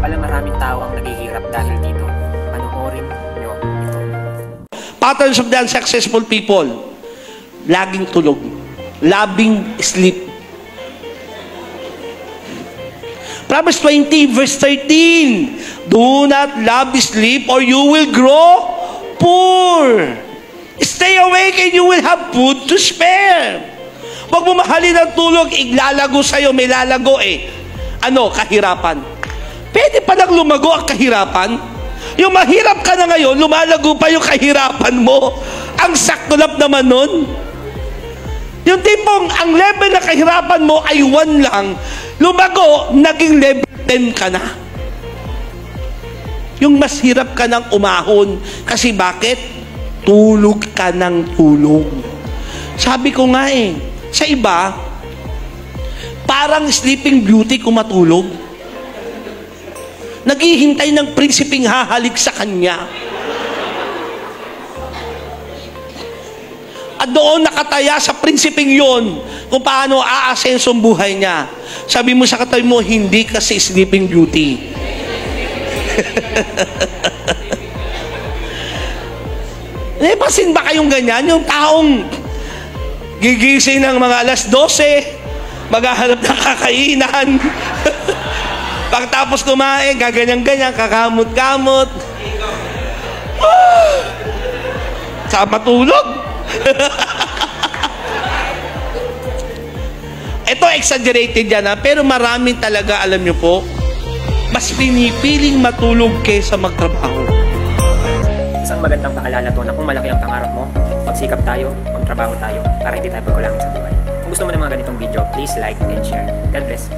Pala maraming tao ang naghihirap dahil dito. Panoorin nyo ito. Patterns of the unsuccessful people. Laging tulog. Loving sleep. Proverbs 20 verse 13. Do not love sleep or you will grow poor. Stay awake and you will have food to spare. Huwag mo mahalin ang tulog, iglalago sa'yo, may lalago eh. Ano? Kahirapan. Pwede pa lang lumago ang kahirapan? Yung mahirap ka na ngayon, lumalago pa yung kahirapan mo. Ang saklap naman nun. Yung tipong, ang level na kahirapan mo ay 1 lang, lumago, naging level 10 ka na. Yung mas hirap ka ng umahon. Kasi bakit? Tulog ka ng tulog. Sabi ko nga eh, sa iba, parang sleeping beauty kung matulog. Naghihintay ng prinsipeng hahalik sa kanya. At doon nakataya sa prinsipeng yon kung paano aasenso ang buhay niya. Sabi mo sa katabi mo, hindi kasi sleeping beauty. Pasin ba kayong ganyan? Yung taong gigising ng mga alas 12, maghahanap ng kakainan. Pagtapos kumain, gaganyan-ganyan, kakamot-kamot. Sa matulog. Ito exaggerated yan ha, pero marami talaga, alam nyo po, mas pinipiling matulog kaysa magtrabaho. Isang magandang paalala to na kung malaki ang pangarap mo, magsikap tayo, magtrabaho tayo para hindi tayo pagkulangin sa buhay. Kung gusto mo ng mga ganitong video, please like and share. God bless.